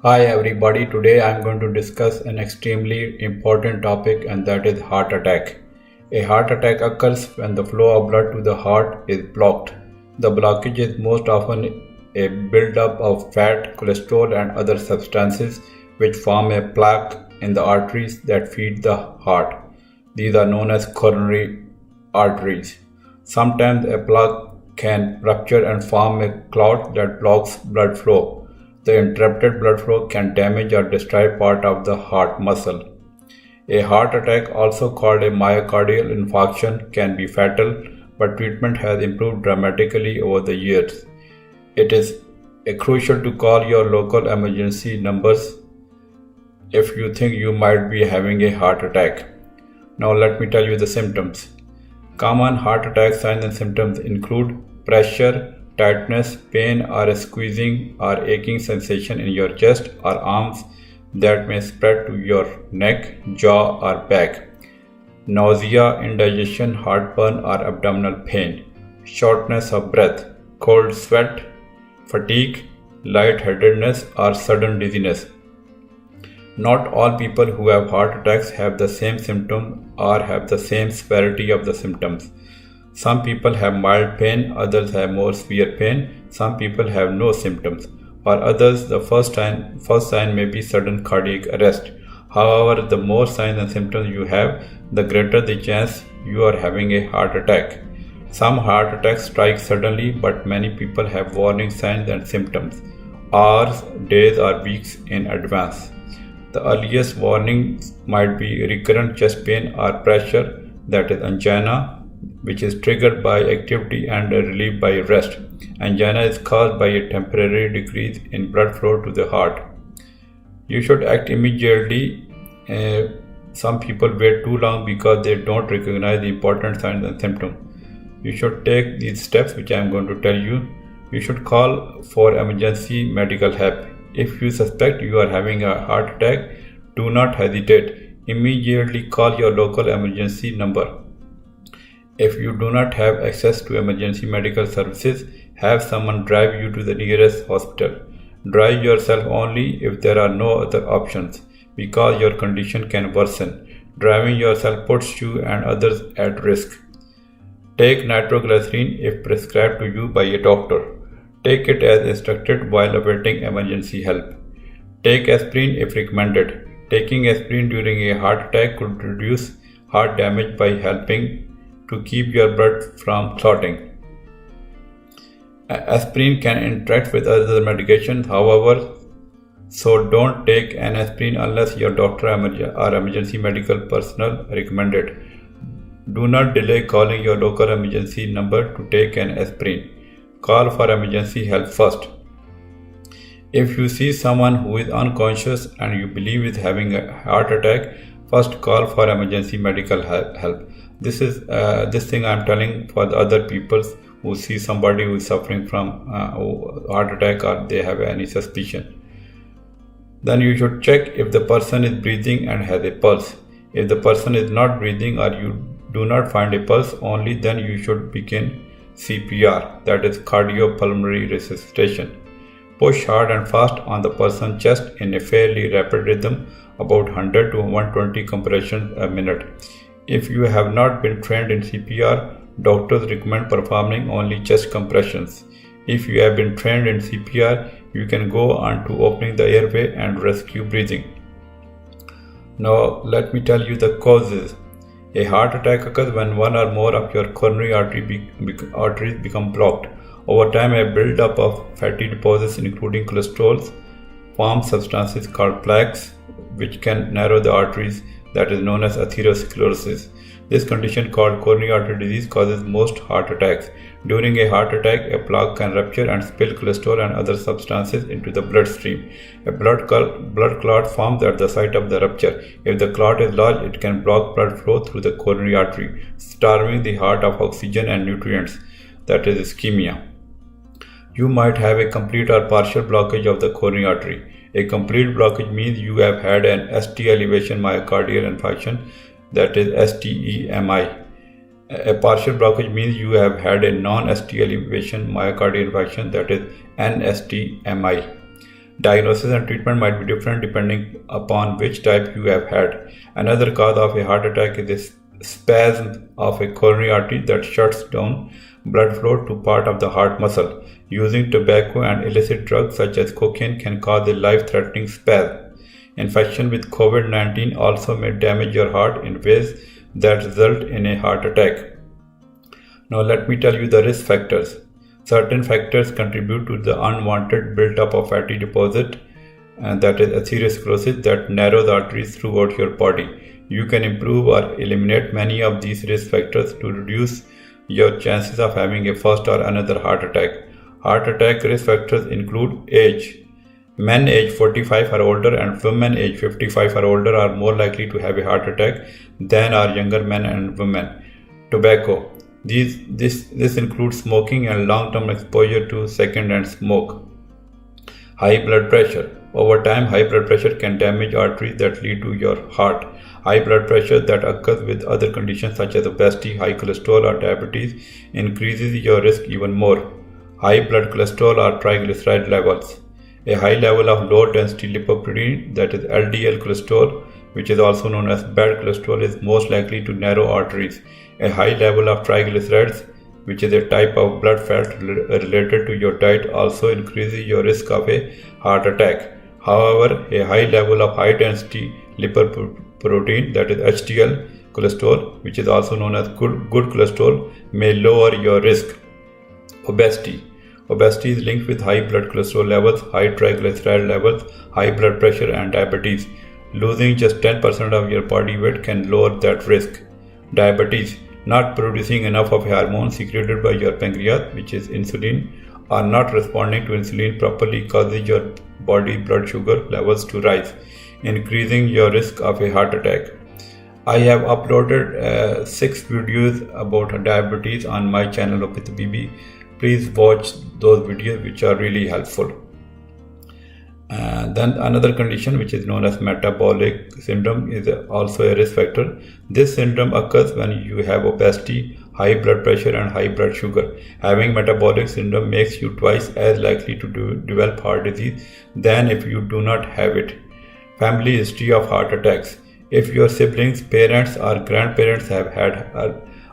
Hi everybody, today I am going to discuss an extremely important topic and that is heart attack. A heart attack occurs when the flow of blood to the heart is blocked. The blockage is most often a buildup of fat, cholesterol and other substances which form a plaque in the arteries that feed the heart. These are known as coronary arteries. Sometimes a plaque can rupture and form a clot that blocks blood flow. The interrupted blood flow can damage or destroy part of the heart muscle. A heart attack, also called a myocardial infarction, can be fatal, but treatment has improved dramatically over the years. It is crucial to call your local emergency numbers if you think you might be having a heart attack. Now let me tell you the symptoms. Common heart attack signs and symptoms include pressure, tightness, pain or a squeezing or aching sensation in your chest or arms that may spread to your neck, jaw or back, nausea, indigestion, heartburn or abdominal pain, shortness of breath, cold sweat, fatigue, lightheadedness or sudden dizziness. Not all people who have heart attacks have the same symptom or have the same severity of the symptoms. Some people have mild pain, others have more severe pain, some people have no symptoms. For others, the first sign may be sudden cardiac arrest. However, the more signs and symptoms you have, the greater the chance you are having a heart attack. Some heart attacks strike suddenly, but many people have warning signs and symptoms hours, days, or weeks in advance. The earliest warnings might be recurrent chest pain or pressure, that is angina, which is triggered by activity and relieved by rest. Angina is caused by a temporary decrease in blood flow to the heart. You should act immediately. Some people wait too long because they don't recognize the important signs and symptoms. You should take these steps which I am going to tell you. You should call for emergency medical help. If you suspect you are having a heart attack, do not hesitate. Immediately call your local emergency number. If you do not have access to emergency medical services, have someone drive you to the nearest hospital. Drive yourself only if there are no other options, because your condition can worsen. Driving yourself puts you and others at risk. Take nitroglycerin if prescribed to you by a doctor. Take it as instructed while awaiting emergency help. Take aspirin if recommended. Taking aspirin during a heart attack could reduce heart damage by helping to keep your blood from clotting. Aspirin can interact with other medications, however, so don't take an aspirin unless your doctor or emergency medical personnel recommend it. Do not delay calling your local emergency number to take an aspirin. Call for emergency help first. If you see someone who is unconscious and you believe is having a heart attack, first call for emergency medical help. This thing I am telling for the other people who see somebody who is suffering from heart attack or they have any suspicion. Then you should check if the person is breathing and has a pulse. If the person is not breathing or you do not find a pulse, only then you should begin CPR, that is cardiopulmonary resuscitation. Push hard and fast on the person's chest in a fairly rapid rhythm, about 100 to 120 compressions a minute. If you have not been trained in CPR, doctors recommend performing only chest compressions. If you have been trained in CPR, you can go on to opening the airway and rescue breathing. Now let me tell you the causes. A heart attack occurs when one or more of your coronary arteries become blocked. Over time, a build-up of fatty deposits including cholesterol form substances called plaques which can narrow the arteries, that is known as atherosclerosis. This condition called coronary artery disease causes most heart attacks. During a heart attack, a plaque can rupture and spill cholesterol and other substances into the bloodstream. A blood clot forms at the site of the rupture. If the clot is large, it can block blood flow through the coronary artery, starving the heart of oxygen and nutrients, that is ischemia. You might have a complete or partial blockage of the coronary artery. A complete blockage means you have had an ST elevation myocardial infarction, that is STEMI. A partial blockage means you have had a non-ST elevation myocardial infarction, that is NSTMI. Diagnosis and treatment might be different depending upon which type you have had. Another cause of a heart attack is a spasm of a coronary artery that shuts down blood flow to part of the heart muscle. Using tobacco and illicit drugs such as cocaine can cause a life-threatening spasm. Infection with COVID-19 also may damage your heart in ways that result in a heart attack. Now let me tell you the risk factors. Certain factors contribute to the unwanted build-up of fatty deposit, and that is atherosclerosis that narrows arteries throughout your body. You can improve or eliminate many of these risk factors to reduce your chances of having a first or another heart attack. Heart attack risk factors include age. Men age 45 or older and women age 55 or older are more likely to have a heart attack than are younger men and women. Tobacco. This includes smoking and long-term exposure to second-hand smoke. High blood pressure. Over time, high blood pressure can damage arteries that lead to your heart. High blood pressure that occurs with other conditions such as obesity, high cholesterol, or diabetes increases your risk even more. High blood cholesterol or triglyceride levels. A high level of low-density lipoprotein, that is LDL cholesterol, which is also known as bad cholesterol, is most likely to narrow arteries. A high level of triglycerides, which is a type of blood fat related to your diet, also increases your risk of a heart attack. However, a high level of high-density lipoprotein, that is HDL cholesterol, which is also known as good cholesterol, may lower your risk. Obesity. Obesity is linked with high blood cholesterol levels, high triglyceride levels, high blood pressure, and diabetes. Losing just 10% of your body weight can lower that risk. Diabetes. Not producing enough of a hormone secreted by your pancreas, which is insulin, or not responding to insulin properly causes your body blood sugar levels to rise, increasing your risk of a heart attack. I have uploaded 6 videos about diabetes on my channel of BB. Please watch those videos, which are really helpful. Then another condition which is known as metabolic syndrome is also a risk factor. This syndrome occurs when you have obesity, high blood pressure, and high blood sugar. Having metabolic syndrome makes you twice as likely to develop heart disease than if you do not have it. Family history of heart attacks. If your siblings, parents, or grandparents have had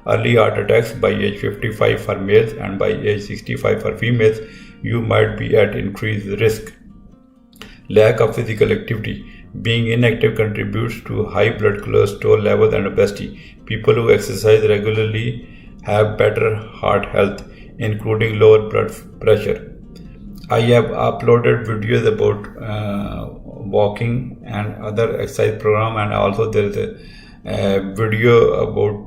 early heart attacks by age 55 for males and by age 65 for females, you might be at increased risk. Lack of physical activity. Being inactive contributes to high blood cholesterol levels and obesity. People who exercise regularly have better heart health, including lower blood pressure. I have uploaded videos about walking and other exercise program, and also there is a video about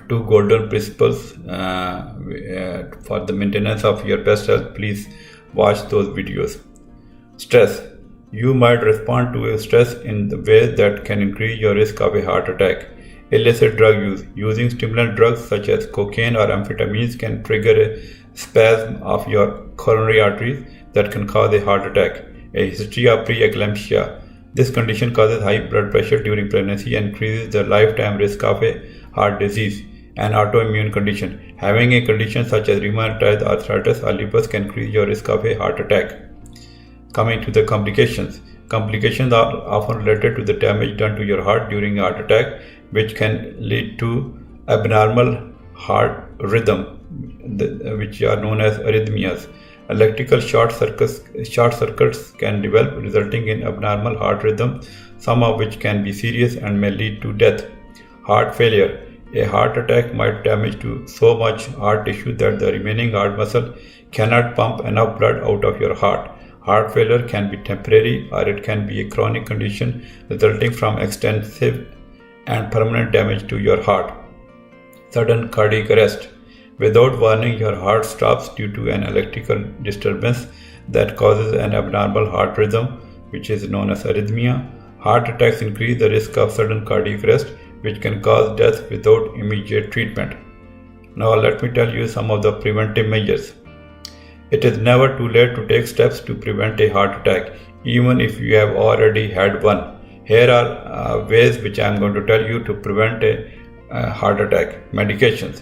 2 golden principles for the maintenance of your best health. Please watch those videos. Stress. You might respond to stress in the way that can increase your risk of a heart attack. Illicit drug use. Using stimulant drugs such as cocaine or amphetamines can trigger a spasm of your coronary arteries that can cause a heart attack. A history of preeclampsia. This condition causes high blood pressure during pregnancy and increases the lifetime risk of a heart disease. An autoimmune condition. Having a condition such as rheumatoid arthritis or lupus can increase your risk of a heart attack. Coming to the complications. Complications are often related to the damage done to your heart during a heart attack, which can lead to abnormal heart rhythm, which are known as arrhythmias. Electrical short circuits can develop, resulting in abnormal heart rhythm, some of which can be serious and may lead to death. Heart failure. A heart attack might damage to so much heart tissue that the remaining heart muscle cannot pump enough blood out of your heart. Heart failure can be temporary, or it can be a chronic condition resulting from extensive and permanent damage to your heart. Sudden cardiac arrest. Without warning, your heart stops due to an electrical disturbance that causes an abnormal heart rhythm, which is known as arrhythmia. Heart attacks increase the risk of sudden cardiac arrest, which can cause death without immediate treatment. Now let me tell you some of the preventive measures. It is never too late to take steps to prevent a heart attack, even if you have already had one. Here are ways which I am going to tell you to prevent a heart attack. Medications.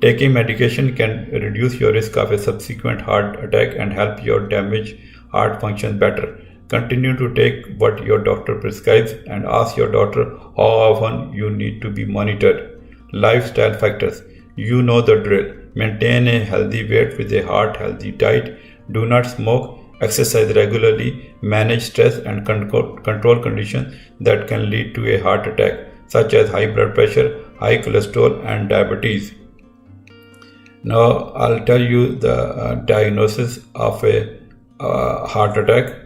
Taking medication can reduce your risk of a subsequent heart attack and help your damaged heart functions better. Continue to take what your doctor prescribes and ask your doctor how often you need to be monitored. Lifestyle factors. You know the drill. Maintain a healthy weight with a heart-healthy diet. Do not smoke. Exercise regularly. Manage stress and control conditions that can lead to a heart attack, such as high blood pressure, high cholesterol, and diabetes. Now, I'll tell you the diagnosis of a heart attack.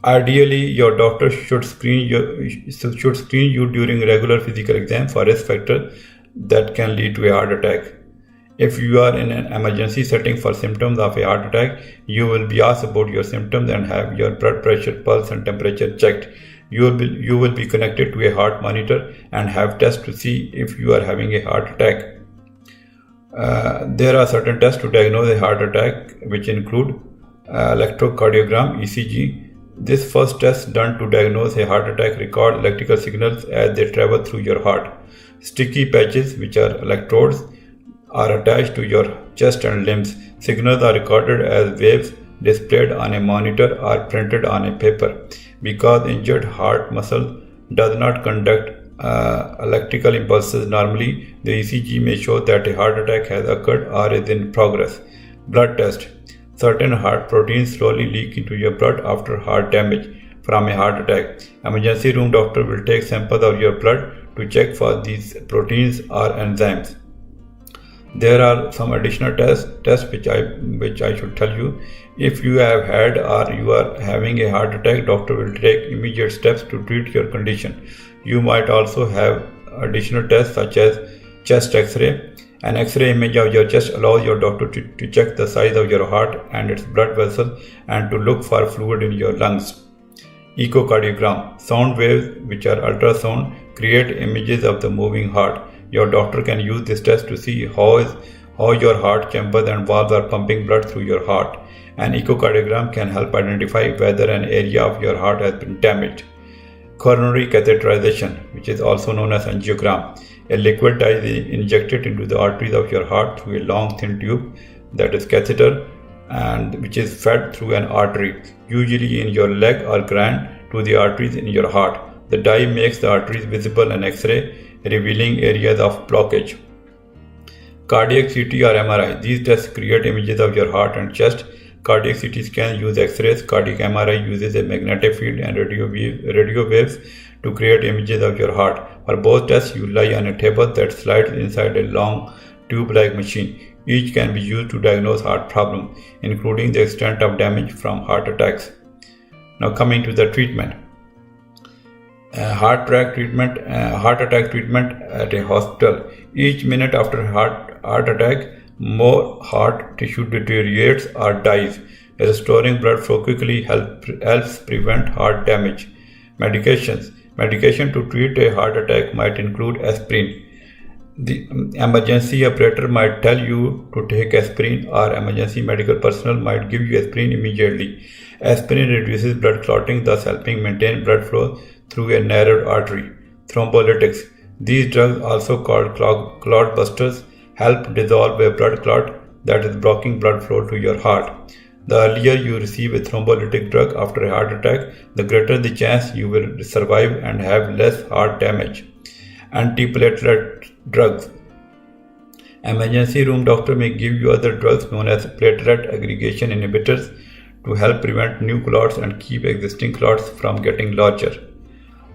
Ideally, your doctor should screen you during regular physical exam for risk factors that can lead to a heart attack. If you are in an emergency setting for symptoms of a heart attack, you will be asked about your symptoms and have your blood pressure, pulse, and temperature checked. You will be connected to a heart monitor and have tests to see if you are having a heart attack. There are certain tests to diagnose a heart attack, which include electrocardiogram (ECG). This first test done to diagnose a heart attack records electrical signals as they travel through your heart. Sticky patches, which are electrodes, are attached to your chest and limbs. Signals are recorded as waves displayed on a monitor or printed on a paper. Because injured heart muscle does not conduct electrical impulses normally, the ECG may show that a heart attack has occurred or is in progress. Blood test. Certain heart proteins slowly leak into your blood after heart damage from a heart attack. Emergency room doctor will take samples of your blood to check for these proteins or enzymes. There are some additional tests which I should tell you. If you have had or you are having a heart attack, doctor will take immediate steps to treat your condition. You might also have additional tests such as chest X-ray. An X-ray image of your chest allows your doctor to check the size of your heart and its blood vessels and to look for fluid in your lungs. Echocardiogram. Sound waves, which are ultrasound, create images of the moving heart. Your doctor can use this test to see how your heart chambers and valves are pumping blood through your heart. An echocardiogram can help identify whether an area of your heart has been damaged. Coronary catheterization, which is also known as angiogram. A liquid dye is injected into the arteries of your heart through a long thin tube, that is catheter, and which is fed through an artery, usually in your leg or groin, to the arteries in your heart. The dye makes the arteries visible in X-ray, revealing areas of blockage. Cardiac CT or MRI. These tests create images of your heart and chest. Cardiac CT scan use X-rays. Cardiac MRI uses a magnetic field and radio waves to create images of your heart. For both tests, you lie on a table that slides inside a long tube-like machine. Each can be used to diagnose heart problems, including the extent of damage from heart attacks. Now coming to the treatment. Heart attack treatment at a hospital. Each minute after heart attack, more heart tissue deteriorates or dies. Restoring blood flow quickly helps prevent heart damage. Medications. Medication to treat a heart attack might include aspirin. The emergency operator might tell you to take aspirin, or emergency medical personnel might give you aspirin immediately. Aspirin reduces blood clotting, thus helping maintain blood flow through a narrowed artery. Thrombolytics. These drugs, also called clot busters, help dissolve a blood clot that is blocking blood flow to your heart. The earlier you receive a thrombolytic drug after a heart attack, the greater the chance you will survive and have less heart damage. Antiplatelet drugs. Emergency room doctor may give you other drugs known as platelet aggregation inhibitors to help prevent new clots and keep existing clots from getting larger.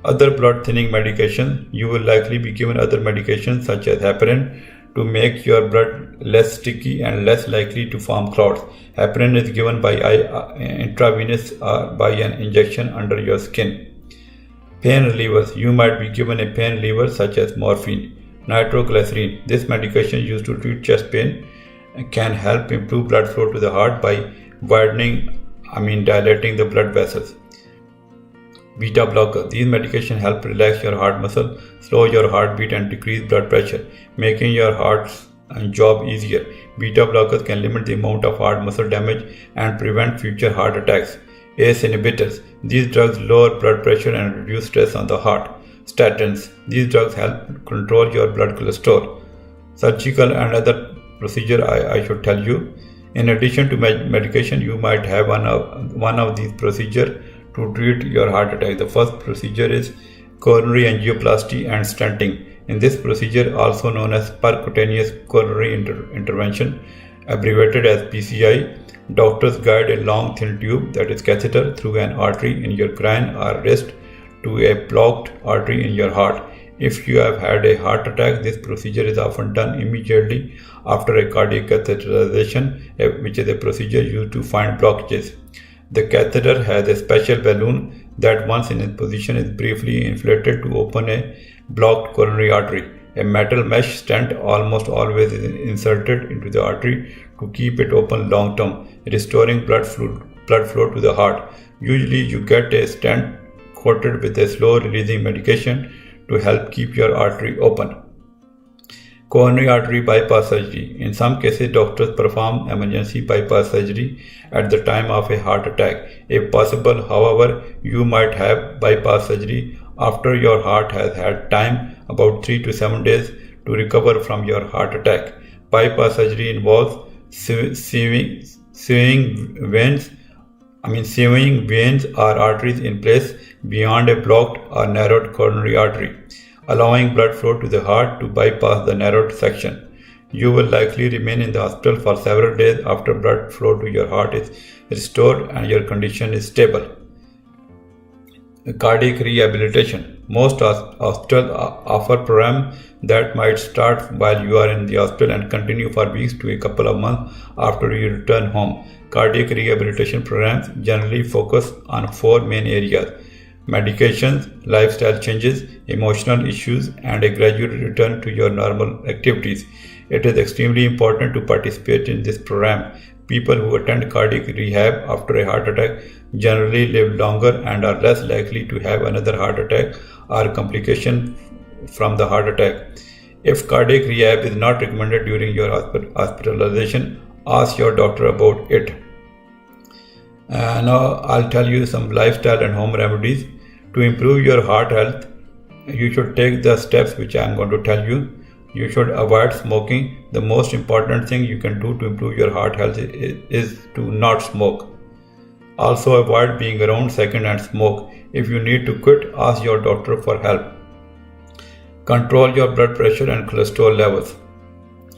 Other blood thinning medication. You will likely be given other medications such as heparin to make your blood less sticky and less likely to form clots. Heparin is given by intravenous or by an injection under your skin. Pain relievers. You might be given a pain reliever such as morphine. Nitroglycerin. This medication used to treat chest pain can help improve blood flow to the heart by dilating the blood vessels. Beta blocker. These medications help relax your heart muscle, slow your heartbeat and decrease blood pressure, making your heart's job easier. Beta blockers can limit the amount of heart muscle damage and prevent future heart attacks. ACE inhibitors. These drugs lower blood pressure and reduce stress on the heart. Statins. These drugs help control your blood cholesterol. Surgical and other procedure I should tell you. In addition to medication, you might have one of these procedures to treat your heart attack. The first procedure is coronary angioplasty and stenting. In this procedure, also known as percutaneous coronary intervention, abbreviated as PCI, doctors guide a long thin tube, that is catheter, through an artery in your groin or wrist to a blocked artery in your heart. If you have had a heart attack, this procedure is often done immediately after a cardiac catheterization, which is a procedure used to find blockages. The catheter has a special balloon that, once in its position, is briefly inflated to open a blocked coronary artery. A metal mesh stent almost always is inserted into the artery to keep it open long term, restoring blood flow to the heart. Usually you get a stent coated with a slow releasing medication to help keep your artery open. Coronary artery bypass surgery. In some cases, doctors perform emergency bypass surgery at the time of a heart attack. If possible, however, you might have bypass surgery after your heart has had time, about 3 to 7 days, to recover from your heart attack. Bypass surgery involves sewing veins or arteries in place beyond a blocked or narrowed coronary artery, allowing blood flow to the heart to bypass the narrowed section. You will likely remain in the hospital for several days after blood flow to your heart is restored and your condition is stable. Cardiac rehabilitation. Most hospitals offer programs that might start while you are in the hospital and continue for weeks to a couple of months after you return home. Cardiac rehabilitation programs generally focus on 4 main areas: medications, lifestyle changes, emotional issues, and a gradual return to your normal activities. It is extremely important to participate in this program. People who attend cardiac rehab after a heart attack generally live longer and are less likely to have another heart attack or complication from the heart attack. If cardiac rehab is not recommended during your hospitalization, ask your doctor about it. Now I'll tell you some lifestyle and home remedies. To improve your heart health, you should take the steps which I'm going to tell you. You should avoid smoking. The most important thing you can do to improve your heart health is to not smoke. Also avoid being around second-hand smoke. If you need to quit, ask your doctor for help. Control your blood pressure and cholesterol levels.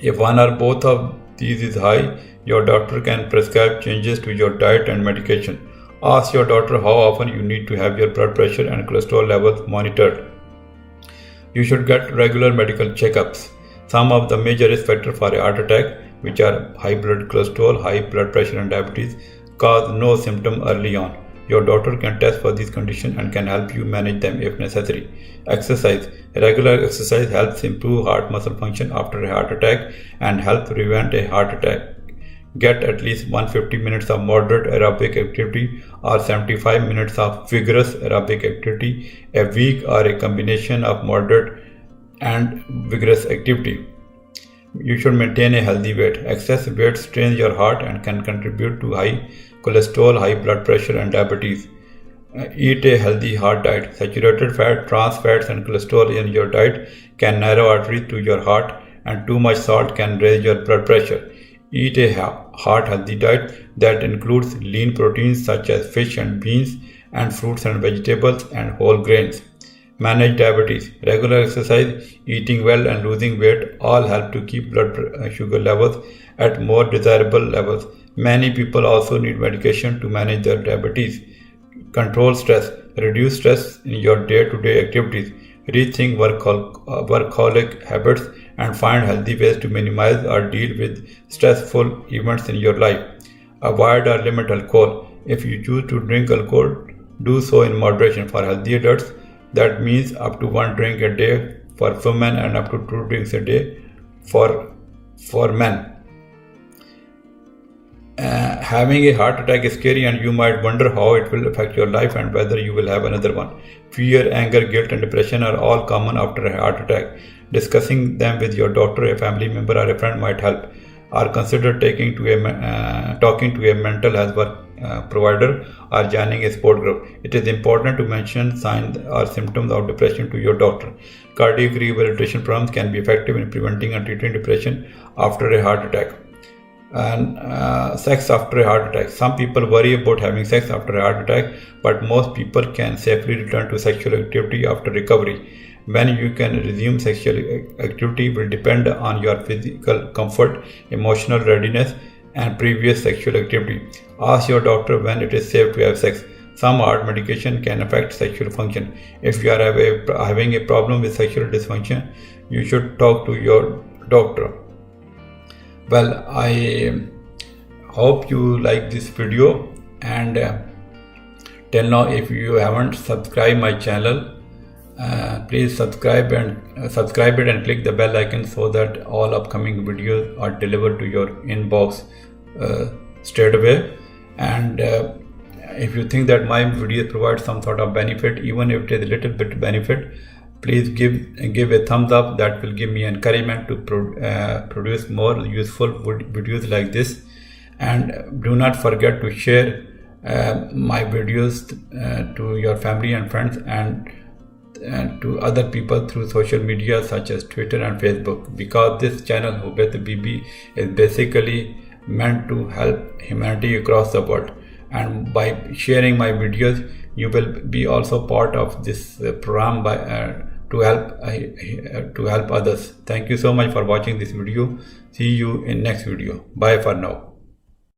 If one or both of these is high, your doctor can prescribe changes to your diet and medication. Ask your doctor how often you need to have your blood pressure and cholesterol levels monitored. You should get regular medical checkups. Some of the major risk factors for a heart attack, which are high blood cholesterol, high blood pressure, and diabetes, cause no symptom early on. Your doctor can test for these conditions and can help you manage them if necessary. Exercise. Regular exercise helps improve heart muscle function after a heart attack and help prevent a heart attack. Get at least 150 minutes of moderate aerobic activity or 75 minutes of vigorous aerobic activity a week, or a combination of moderate and vigorous activity. You should maintain a healthy weight. Excess weight strains your heart and can contribute to high cholesterol, high blood pressure, and diabetes. Eat a healthy heart diet. Saturated fat, trans fats, and cholesterol in your diet can narrow arteries to your heart, and too much salt can raise your blood pressure. Eat a heart healthy diet that includes lean proteins such as fish and beans, and fruits and vegetables, and whole grains. Manage diabetes. Regular exercise, eating well, and losing weight all help to keep blood sugar levels at more desirable levels. Many people also need medication to manage their diabetes. Control stress. Reduce stress in your day-to-day activities. Rethink workaholic habits and find healthy ways to minimize or deal with stressful events in your life. Avoid or limit alcohol. If you choose to drink alcohol, do so in moderation. For healthy adults, that means up to 1 drink a day for women and up to 2 drinks a day for men. Having a heart attack is scary, and you might wonder how it will affect your life and whether you will have another one. Fear, anger, guilt, and depression are all common after a heart attack. Discussing them with your doctor, a family member, or a friend might help. Or consider talking to a mental health provider or joining a support group. It is important to mention signs or symptoms of depression to your doctor. Cardiac rehabilitation programs can be effective in preventing and treating depression after a heart attack. And sex after a heart attack. Some people worry about having sex after a heart attack, but most people can safely return to sexual activity after recovery. When you can resume sexual activity will depend on your physical comfort, emotional readiness, and previous sexual activity. Ask your doctor when it is safe to have sex. Some heart medication can affect sexual function. If you are having a problem with sexual dysfunction, you should talk to your doctor. Well, I hope you like this video, and till now if you haven't subscribed my channel, please subscribe it and click the bell icon so that all upcoming videos are delivered to your inbox straight away. And if you think that my videos provide some sort of benefit, even if it is a little bit benefit, please give a thumbs up. That will give me encouragement to produce more useful videos like this. And do not forget to share my videos to your family and friends, and to other people through social media such as Twitter and Facebook, because this channel Hubet BB is basically meant to help humanity across the world. And by sharing my videos, you will be also part of this program to help others. Thank you so much for watching this video. See you in next video. Bye for now.